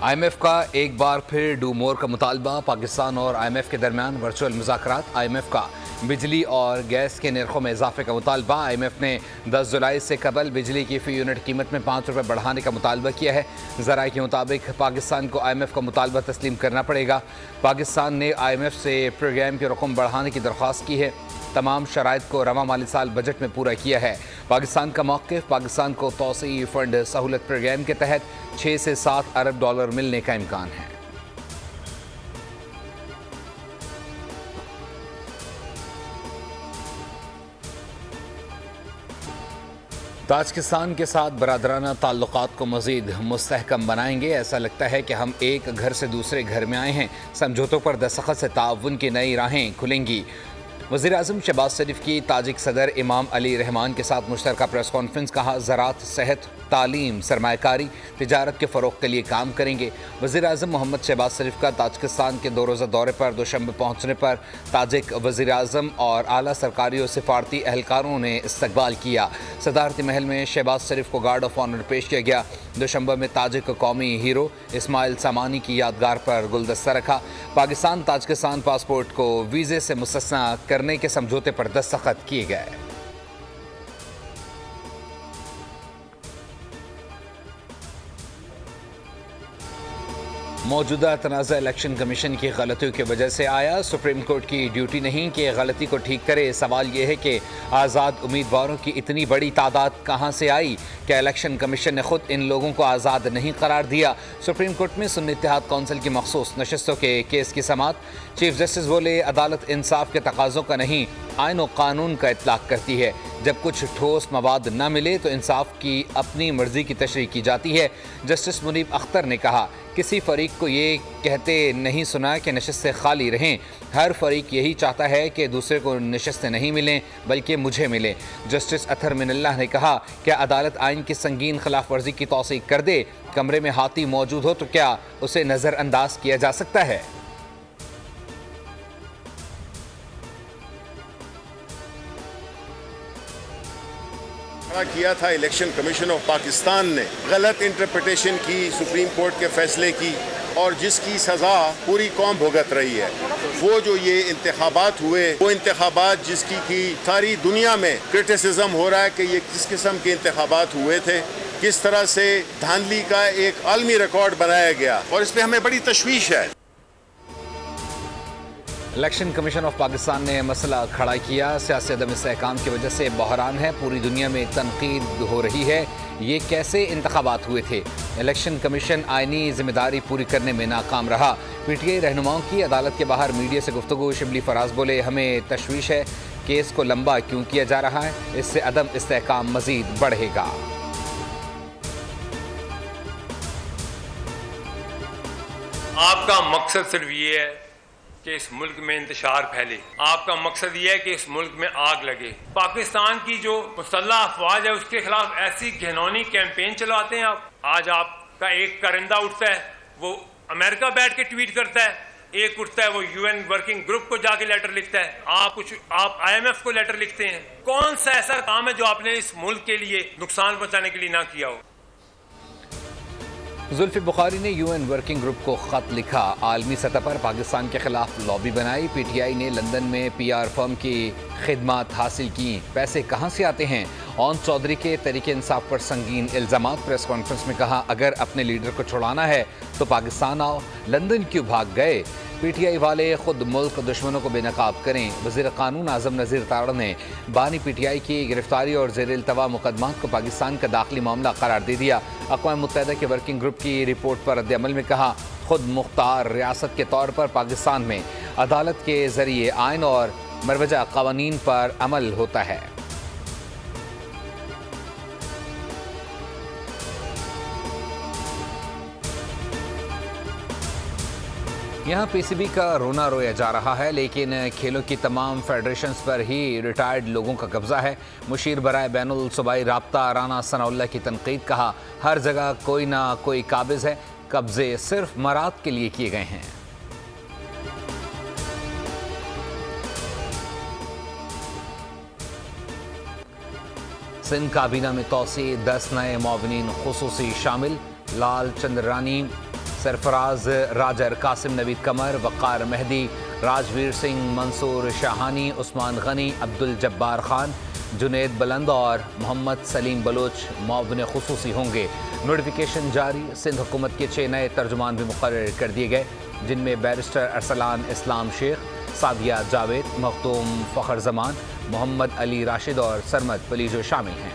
IMF का एक बार फिर डू मोर का मुतालबा। पाकिस्तान और IMF के दरमियान वर्चुअल मुज़ाकरात। IMF का बिजली और गैस के नरखों में इजाफे का मुतालबा। IMF ने 10 जुलाई से कबल बिजली की फ़ी यूनिट कीमत में 5 रुपये बढ़ाने का मुतालबा किया है। ज़राए के मुताबिक पाकिस्तान को IMF का मुतालबा तस्लीम करना पड़ेगा। पाकिस्तान ने IMF से प्रोग्राम की रकम बढ़ाने की दरख्वास्त की है। तमाम शराइत को रवा माली साल बजट में पूरा किया है। पाकिस्तान का मौक़िफ़, पाकिस्तान को तौसीई फ़ंड सहूलत प्रोग्राम के तहत 6 से 7 अरब डॉलर मिलने का इम्कान है। ताजिकिस्तान के साथ बरादराना ताल्लुकात को मज़ीद मुस्तहकम बनाएंगे। ऐसा लगता है कि हम एक घर से दूसरे घर में आए हैं। समझौतों पर दस्तखत से ताउन की नई राहें खुलेंगी। वज़ीर-ए-आज़म शहबाज शरीफ की ताजिक सदर इमाम अली रहमान के साथ मुश्तरका प्रेस कॉन्फ्रेंस। कहा, ज़राअत, सेहत, तालीम, सरमायाकारी, तिजारत के फ़रोग़ के लिए काम करेंगे। वज़ीर-ए-आज़म मोहम्मद शहबाज शरीफ का ताजिकिस्तान के 2 रोज़ा दौरे पर दोशंबे पहुँचने पर ताजिक वज़ीर-ए-आज़म और आला सरकारी और सिफारती एहलकारों ने इस्तकबाल किया। सदारती महल में शहबाज शरीफ को गार्ड ऑफ ऑनर पेश किया गया। दोशंबे में ताजिक कौमी हीरो इस्माइल सामानी की यादगार पर गुलदस्ता रखा। पाकिस्तान ताजिकिस्तान पासपोर्ट को वीज़े से मुस्तस्ना करने के समझौते पर दस्तखत किए गए। मौजूदा तनाज़ा इलेक्शन कमीशन की गलतियों की वजह से आया। सुप्रीम कोर्ट की ड्यूटी नहीं कि गलती को ठीक करे। सवाल यह है कि आज़ाद उम्मीदवारों की इतनी बड़ी तादाद कहाँ से आई? क्या इलेक्शन कमीशन ने खुद इन लोगों को आज़ाद नहीं करार दिया? सुप्रीम कोर्ट में सुन्नी इत्तेहाद कौंसिल की मखसूस नशस्तों के केस की समाअत। चीफ जस्टिस बोले, अदालत इंसाफ के तकाज़ों का नहीं, आइन और कानून का इतलाक़ करती है। जब कुछ ठोस मवाद न मिले तो इंसाफ की अपनी मर्जी की तशरीह की जाती है। जस्टिस मुनीब अख्तर ने कहा, किसी फरीक को ये कहते नहीं सुना कि नशस्तें खाली रहें। हर फरीक यही चाहता है कि दूसरे को नशस्तें नहीं मिलें बल्कि मुझे मिलें। जस्टिस अतहर मिनल्लाह ने कहा, क्या अदालत आइन की संगीन खिलाफ वर्जी की तौसीक कर दे? कमरे में हाथी मौजूद हो तो क्या उसे नज़रअंदाज किया जा सकता है? किया था इलेक्शन कमीशन ऑफ पाकिस्तान ने, गलत इंटरप्रिटेशन की सुप्रीम कोर्ट के फैसले की और जिसकी सज़ा पूरी कौम भुगत रही है। वो जो ये इंतखाबात हुए, वो इंतखाबात जिसकी की सारी दुनिया में क्रिटिसिज्म हो रहा है कि ये किस किस्म के इंतखाबात हुए थे, किस तरह से धांधली का एक आलमी रिकॉर्ड बनाया गया और इस पर हमें बड़ी तशवीश है। इलेक्शन कमीशन ऑफ पाकिस्तान ने मसला खड़ा किया। सियासी अदम इस्तेहकाम की वजह से बहरान है। पूरी दुनिया में तनकीद हो रही है। ये कैसे इंतखाबात हुए थे? इलेक्शन कमीशन आइनी जिम्मेदारी पूरी करने में नाकाम रहा। PTI रहनुमाओं की अदालत के बाहर मीडिया से गुफ्तगू। शिबली फराज बोले, हमें तशवीश है, केस को लंबा क्यों किया जा रहा है? इससे अदम इस्तेहकाम मजीद बढ़ेगा। आपका मकसद सिर्फ ये है कि इस मुल्क में इंतशार फैले। आपका मकसद ये है कि इस मुल्क में आग लगे। पाकिस्तान की जो मुसल्लह अफवाज है उसके खिलाफ ऐसी घिनौनी कैंपेन चलाते हैं आप। आज आपका एक करिंदा उठता है, वो अमेरिका बैठ के ट्वीट करता है, एक उठता है वो UN वर्किंग ग्रुप को जाके लेटर लिखता है, आप IMF को लेटर लिखते हैं। कौन सा ऐसा काम है जो आपने इस मुल्क के लिए नुकसान पहुंचाने के लिए ना किया हो? जुल्फी बुखारी ने UN वर्किंग ग्रुप को ख़त लिखा। आलमी सतह पर पाकिस्तान के खिलाफ लॉबी बनाई। PTI ने लंदन में PR फर्म की खिदमात हासिल की। पैसे कहाँ से आते हैं? ओन चौधरी के तरीके इंसाफ पर संगीन इल्ज़ामात। प्रेस कॉन्फ्रेंस में कहा, अगर अपने लीडर को छुड़ाना है तो पाकिस्तान आओ, लंदन क्यों भाग गए? PTI वाले खुद मुल्क दुश्मनों को बेनकाब करें। वज़ीर कानून आज़म नज़ीर तारड़ ने बानी PTI की गिरफ्तारी और ज़ेर-इल्तवा मुकदमात को पाकिस्तान का दाखिली मामला करार दे दिया। अक़वाम मुत्तहिदा के वर्किंग ग्रुप की रिपोर्ट पर रद्द-ए-अमल में कहा, खुद मुख्तार रियासत के तौर पर पाकिस्तान में अदालत के ज़रिए आइन और मरवजा क़वानीन पर अमल होता है। यहाँ PCB का रोना रोया जा रहा है, लेकिन खेलों की तमाम फेडरेशंस पर ही रिटायर्ड लोगों का कब्जा है। मुशीर बराए बैनुल सूबाई राब्ता राना सनाउल्लाह की तनकीद। कहा, हर जगह कोई ना कोई काबिज है, कब्जे सिर्फ मराद के लिए किए गए हैं। सिंध काबीना में तौसी, 10 नए मुआविनीन खुसूसी शामिल। लाल चंद्रानी सरफराज राजर, कासिम नवीद कमर, वक़ार मेहदी, राजवीर सिंह, मंसूर शाहानी, उस्मान गनी, अब्दुल जब्बार खान, जुनेद बुलंद और मोहम्मद सलीम बलोच मुआविन खुसूसी होंगे। नोटिफिकेशन जारी। सिंध हुकूमत के 6 नए तर्जुमान भी मुकर्रर कर दिए गए, जिनमें बैरिस्टर अरसलान इस्लाम शेख, सादिया जावेद, मखदूम फ़खर जमान, मोहम्मद अली राशिद और सरमद पलीजो शामिल हैं।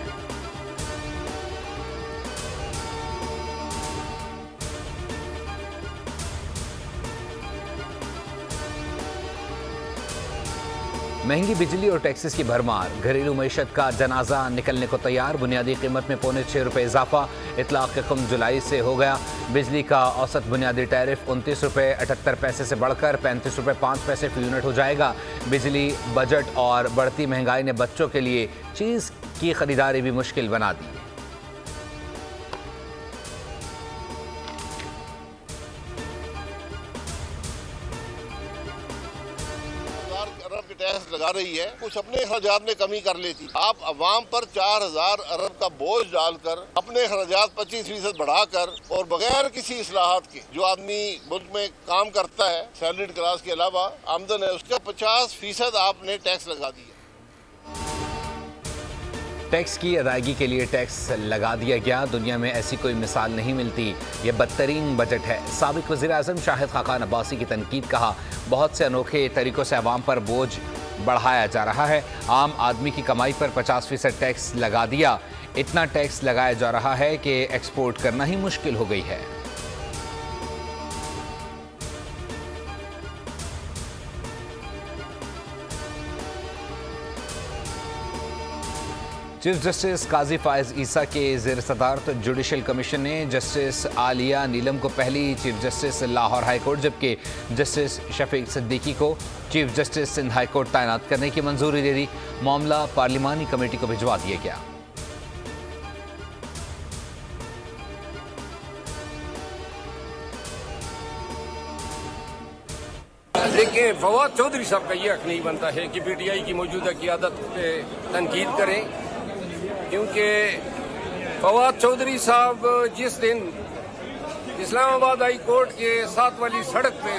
महंगी बिजली और टैक्सेस की भरमार, घरेलू मईशत का जनाजा निकलने को तैयार। बुनियादी कीमत में ₹6.25 इजाफा, इतलाक़ हुक्म जुलाई से हो गया। बिजली का औसत बुनियादी टैरिफ ₹29.78 से बढ़कर ₹35.05 फी यूनिट हो जाएगा। बिजली बजट और बढ़ती महंगाई ने बच्चों के लिए चीज़ की खरीदारी भी मुश्किल बना दी। टैक्स लगा रही है, कुछ अपने खर्चात में कमी कर लेती। आप अवाम पर 4000 अरब का बोझ डालकर अपने खर्चात 25% बढ़ाकर और बगैर किसी इस्लाहात के, जो आदमी मुल्क में काम करता है सैलरीड क्लास के अलावा आमदन है, उसका 50% आपने टैक्स लगा दिया। टैक्स की अदायगी के लिए टैक्स लगा दिया गया। दुनिया में ऐसी कोई मिसाल नहीं मिलती। ये बदतरीन बजट है। साबिक वज़ीर आज़म शाहिद खाकान अब्बासी की तनकीद। कहा, बहुत से अनोखे तरीक़ों से अवाम पर बोझ बढ़ाया जा रहा है। आम आदमी की कमाई पर 50% टैक्स लगा दिया। इतना टैक्स लगाया जा रहा है कि एक्सपोर्ट करना ही मुश्किल हो गई है। चीफ जस्टिस काजी फायज ईसा के ज़ेर सदारत जुडिशल कमीशन ने जस्टिस आलिया नीलम को पहली chief justice Lahore high court, जबकि जस्टिस शफीक सिद्दीकी को chief justice Sindh high court तैनात करने की मंजूरी दे दी। मामला पार्लिमानी कमेटी को भिजवा दिया गया। देखिए, फवाद चौधरी साहब का ये हक नहीं बनता है कि PTI की मौजूदा क़ियादत पे तनकीद करें, क्योंकि फवाद चौधरी साहब जिस दिन इस्लामाबाद हाई कोर्ट के साथ वाली सड़क पे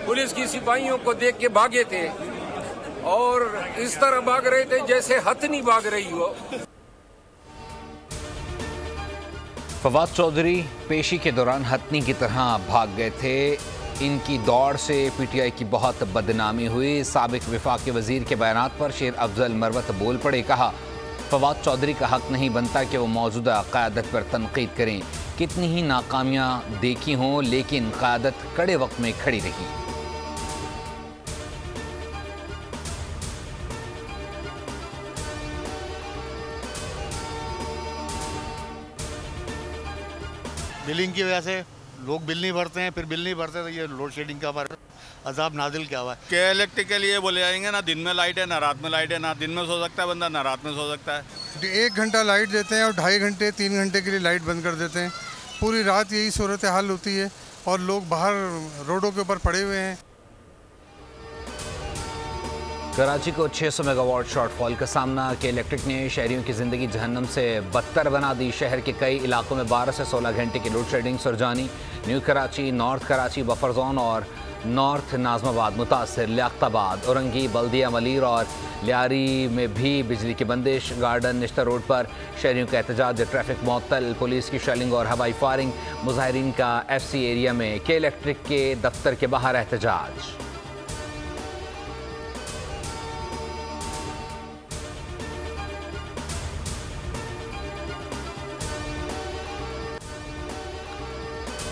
पुलिस की सिपाहियों को देख के भागे थे और इस तरह भाग रहे थे जैसे हथनी भाग रही हो। फवाद चौधरी पेशी के दौरान हथनी की तरह भाग गए थे। इनकी दौड़ से PTI की बहुत बदनामी हुई। साबिक वफाकी वजीर के बयानात पर शेर अफजल मरवत बोल पड़े। कहा, फवाद चौधरी का हक नहीं बनता कि वो मौजूदा क़यादत पर तनकीद करें। कितनी ही नाकामियां देखी हों, लेकिन क़यादत कड़े वक्त में खड़ी रही। बिलिंग की वजह से लोग बिल नहीं भरते हैं, फिर बिल नहीं भरते तो ये लोड शेडिंग का हमारे अजाब नाजिल क्या हुआ है। के इलेक्ट्रिक के लिए बोले जाएंगे ना दिन में लाइट है ना रात में लाइट है, ना दिन में सो सकता है बंदा ना रात में सो सकता है। 1 घंटा लाइट देते हैं और 2.5 घंटे 3 घंटे के लिए लाइट बंद कर देते हैं। पूरी रात यही सूरत हाल होती है और लोग बाहर रोडों के ऊपर पड़े हुए हैं। कराची को 600 मेगावाट शॉर्टफॉल का सामना। के इलेक्ट्रिक ने शहरियों की जिंदगी जहन्नम से बदतर बना दी। शहर के कई इलाकों में 12 से 16 घंटे की load shedding Surjani. New Karachi, north Karachi buffer zone और नॉर्थ नाजमाबाद मुतासर। लियाकताबाद, औरंगी, बल्दिया, मलीर और लियारी में भी बिजली की बंदिश। गार्डन निश्ता रोड पर शहरियों का एहतजाज, ट्रैफिक मुअत्तल, पुलिस की शेलिंग और हवाई फायरिंग। मुजाहिरीन का FC एरिया में के इलेक्ट्रिक के दफ्तर के बाहर एहतजाज।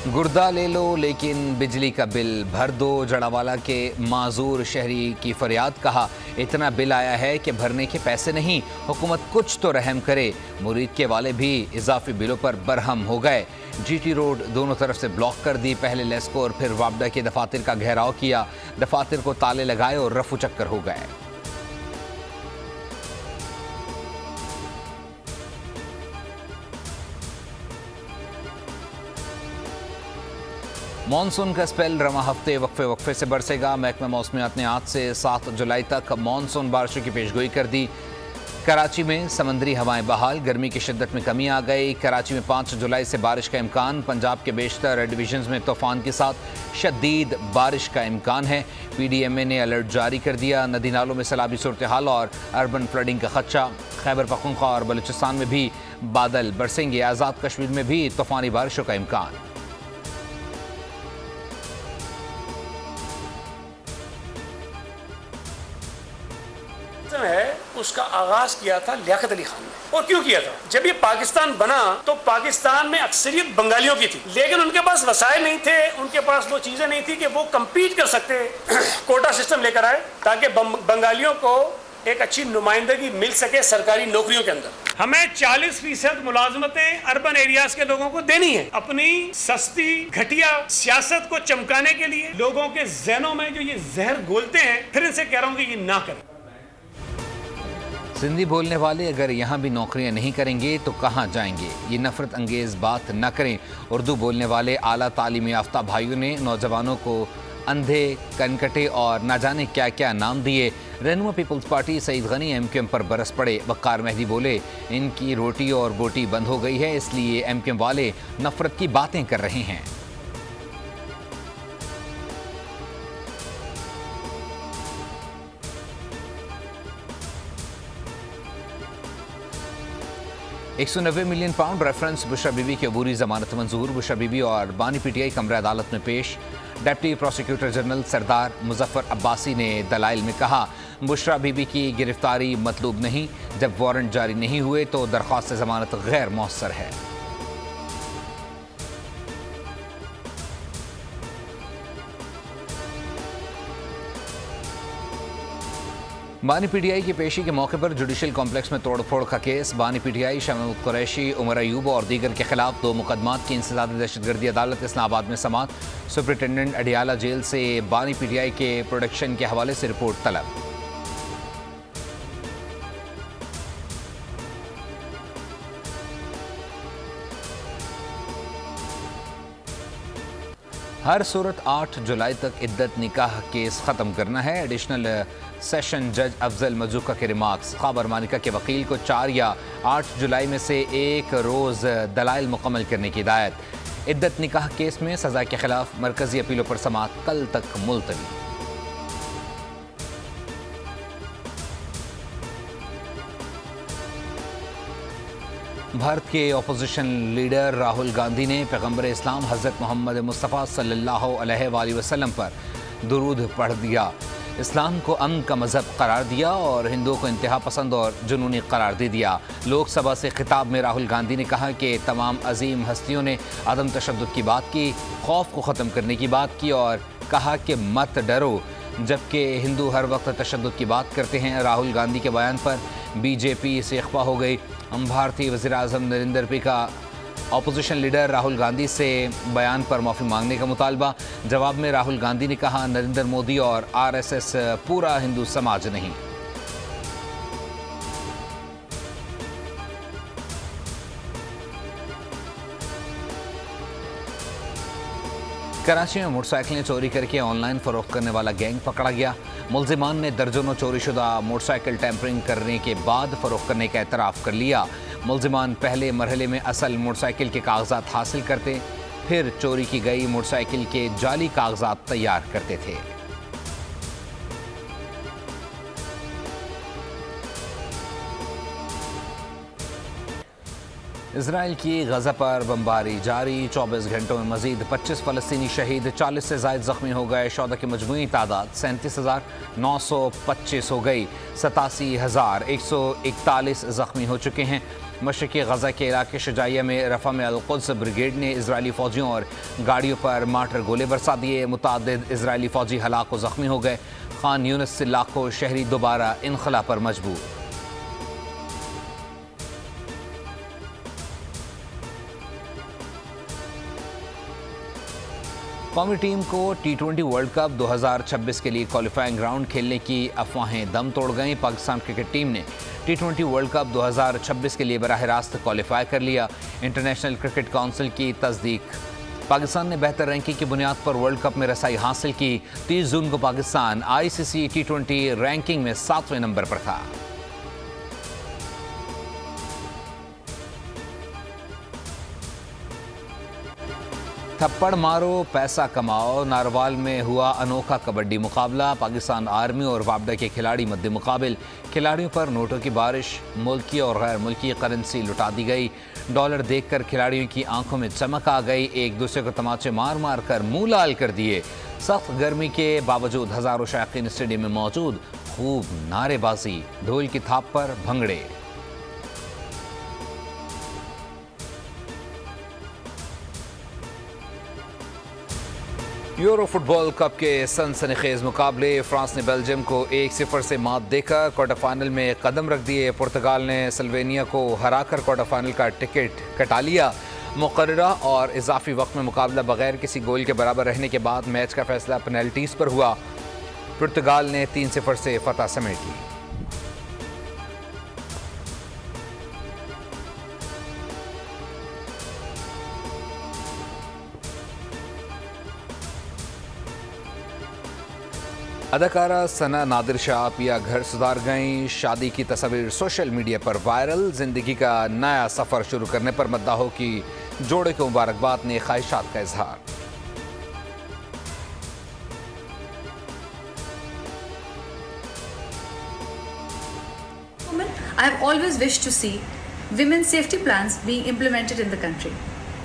गुर्दा ले लो लेकिन बिजली का बिल भर दो। जड़ावाला के माजूर शहरी की फरियाद। कहा, इतना बिल आया है कि भरने के पैसे नहीं, हुकूमत कुछ तो रहम करे। मुरीद के वाले भी इजाफी बिलों पर बरहम हो गए। GT रोड दोनों तरफ से ब्लॉक कर दी। पहले लेस्को और फिर वापडा के दफातर का घेराव किया। दफातर को ताले लगाए और रफू चक्कर हो गए। मॉनसून का स्पेल रवा हफ्ते वक्फे से बरसेगा। महकमा मौसमियात ने आज से 7 जुलाई तक मॉनसून बारिशों की पेशगोई कर दी। कराची में समंदरी हवाएं बहाल, गर्मी की शिद्दत में कमी आ गई। कराची में 5 जुलाई से बारिश का इम्कान। पंजाब के बेशतर डिवीजन्स में तूफान के साथ शदीद बारिश का इम्कान है। PDMA ने अलर्ट जारी कर दिया। नदी नालों में सैलाबी सूरत हाल और अर्बन फ्लडिंग का खदशा। खैबर पख्तूनख्वा और बलूचिस्तान में भी बादल बरसेंगे। आज़ाद कश्मीर में भी तूफानी बारिशों का इम्कान। है उसका आगाज किया था लियाकत अली खान ने। और क्यों किया था? जब ये पाकिस्तान बना तो पाकिस्तान में अक्सरियत बंगालियों की थी, लेकिन उनके पास वसाइल नहीं थे, उनके पास वो चीजें नहीं थी कि वो कम्पीट कर सकते। कोटा सिस्टम लेकर आए ताकि बंगालियों को एक अच्छी नुमाइंदगी मिल सके सरकारी नौकरियों के अंदर। हमें 40% मुलाजमतें अर्बन एरियाज के लोगों को देनी है। अपनी सस्ती घटिया सियासत को चमकाने के लिए लोगों के जहनों में जो ये जहर घोलते हैं, फिर इनसे कह रहा हूं कि ये ना करें। सिंधी बोलने वाले अगर यहाँ भी नौकरियाँ नहीं करेंगे तो कहाँ जाएंगे? ये नफरत अंगेज़ बात न करें। उर्दू बोलने वाले आला तालीम याफ्ता भाइयों ने नौजवानों को अंधे, कनकटे और न जाने क्या क्या नाम दिए। रहनुमा Peoples Party Saeed Ghani MQM पर बरस पड़े। वक़ार मेहदी बोले इनकी रोटी और बोटी बंद हो गई है, इसलिए MQM वाले नफरत की बातें कर रहे हैं। £190 मिलियन रेफरेंस बुशरा बीबी की अबूरी जमानत मंजूर। बुशरा बीबी और बानी PTI कमरा अदालत में पेश। डिप्टी प्रोसिक्यूटर जनरल सरदार मुजफ्फर अब्बासी ने दलाइल में कहा बुशरा बीबी की गिरफ्तारी मतलूब नहीं, जब वारंट जारी नहीं हुए तो दरख्वास्त जमानत गैर मौसर है। बानी PTI की पेशी के मौके पर जुडिशल कॉम्प्लेक्स में तोड़फोड़ का केस। बानी PTI शमूल कुरैशी, उमर अयूब और दीगर के खिलाफ 2 मुकदमात की इंसदाद दहशतगर्दी अदालत इस्लामाबाद में समाअत। सुपरिटेंडेंट अडियाला जेल से बानी PTI के प्रोडक्शन के हवाले से रिपोर्ट तलब। हर सूरत 8 जुलाई तक इद्दत निकाह केस ख़त्म करना है। एडिशनल सेशन जज अफजल मजूका के रिमार्क्स। ख़ाबर मानिका के वकील को 4 या 8 जुलाई में से एक रोज़ दलाइल मुकम्मल करने की हिदायत। इद्दत निकाह केस में सज़ा के खिलाफ मरकज़ी अपीलों पर समाअत कल तक मुलतवी। भारत के अपोजिशन लीडर राहुल गांधी ने पैगंबर इस्लाम हज़रत मोहम्मद मुस्तफ़ा सल्लल्लाहु अलैहि वसल्लम पर दुरूद पढ़ दिया। इस्लाम को अमन का मज़हब करार दिया और हिंदुओं को इंतहा पसंद और जुनूनी करार दे दिया। लोकसभा से खिताब में राहुल गांधी ने कहा कि तमाम अजीम हस्तियों ने अदम तशद्दुद की बात की, खौफ को ख़त्म करने की बात की और कहा कि मत डरो, जबकि हिंदू हर वक्त तशद्दुद की बात करते हैं। राहुल गांधी के बयान पर BJP से खफा हो गई। भारतीय वज़ीर-ए-आज़म नरेंद्र पी का अपोजिशन लीडर राहुल गांधी से बयान पर माफ़ी मांगने का मुतालबा। जवाब में राहुल गांधी ने कहा नरेंद्र मोदी और RSS पूरा हिंदू समाज नहीं। कराची में मोटरसाइकिलें चोरी करके ऑनलाइन फरोख्त करने वाला गैंग पकड़ा गया। मुल्जिमान ने दर्जनों चोरीशुदा मोटरसाइकिल टैंपरिंग करने के बाद फरोख्त करने का एतराफ़ कर लिया। मुल्जिमान पहले मरहले में असल मोटरसाइकिल के कागजात हासिल करते, फिर चोरी की गई मोटरसाइकिल के जाली कागजात तैयार करते थे। इजराइल की गजा पर बमबारी जारी। 24 घंटों में मजीद 25 फ़लस्तीनी शहीद, 40 से ज़ायद ज़ख्मी हो गए। शोदा की मजमूई तादाद 37,925 हो गई। 87,141 ज़ख्मी हो चुके हैं। मशरक़ी गजा के इलाके शुजाइया में रफ़ा में अल-कुद्स ब्रिगेड ने इजरायली फ़ौजियों और गाड़ियों पर मार्टर गोले बरसा दिए। मुतअद्दिद इजरायली फ़ौजी हलाक व ज़ख्मी हो गए। खान यूनिस से लाखों शहरी दोबारा इनखला पर मजबूर। कौमी टीम को T20 वर्ल्ड कप 2026 के लिए क्वालिफाइंग राउंड खेलने की अफवाहें दम तोड़ गईं। पाकिस्तान क्रिकेट टीम ने T20 वर्ल्ड कप 2026 के लिए बराह रास्त क्वालिफाई कर लिया। इंटरनेशनल क्रिकेट काउंसिल की तस्दीक। पाकिस्तान ने बेहतर रैंकिंग की बुनियाद पर वर्ल्ड कप में रसाई हासिल की। 30 जून को पाकिस्तान ICC T20 रैंकिंग में 7वें नंबर पर था। थप्पड़ मारो पैसा कमाओ। नारवाल में हुआ अनोखा कबड्डी मुकाबला। पाकिस्तान आर्मी और वापडा के खिलाड़ी मद्दे मुकाबिल। खिलाड़ियों पर नोटों की बारिश, मुल्की और गैर मुल्की करेंसी लुटा दी गई। डॉलर देखकर खिलाड़ियों की आंखों में चमक आ गई। एक दूसरे को तमाचे मार मार कर मुंह लाल कर दिए। सख्त गर्मी के बावजूद हजारों शायकीन स्टेडियम में मौजूद। खूब नारेबाजी, ढोल की थाप पर भंगड़े। यूरो फुटबॉल कप के सनसनीखेज मुकाबले। फ्रांस ने बेल्जियम को 1-0 से मात देकर क्वार्टर फाइनल में कदम रख दिए। पुर्तगाल ने स्लोवेनिया को हराकर क्वार्टर फाइनल का टिकट कटा लिया। मुकर्ररा और इजाफी वक्त में मुकाबला बगैर किसी गोल के बराबर रहने के बाद मैच का फैसला पेनल्टीज पर हुआ। पुर्तगाल ने 3-0 से फतह समेट ली। अदाकारा सना नादिर शाह पिया घर सुधार गईं। शादी की तस्वीर सोशल मीडिया पर वायरल। जिंदगी का नया सफर शुरू करने पर मद्दाहों की जोड़े को मुबारकबाद ने ख्वाहिशात का इजहार। I have always wished to see women's safety plans being implemented in the country.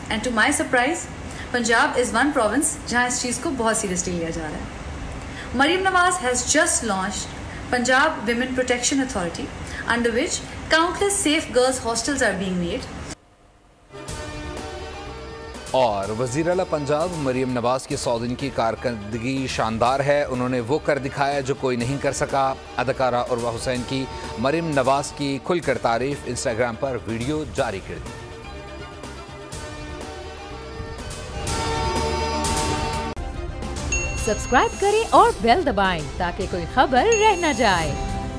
And to my surprise, Punjab is one province जहां इस चीज़ को बहुत सीरियसली लिया जा रहा है। Mariam Nawaz has just launched Punjab Women Protection Authority, under which countless safe girls hostels are being made. और वज़ीर आला पंजाब मरियम नवाज की 100 दिन की कारकर्दगी शानदार है। उन्होंने वो कर दिखाया जो कोई नहीं कर सका। अदाकारा उर्वा हुसैन की मरियम नवाज की खुलकर तारीफ। इंस्टाग्राम पर वीडियो जारी कर दी। सब्सक्राइब करें और बेल दबाएं ताकि कोई खबर रह न जाए।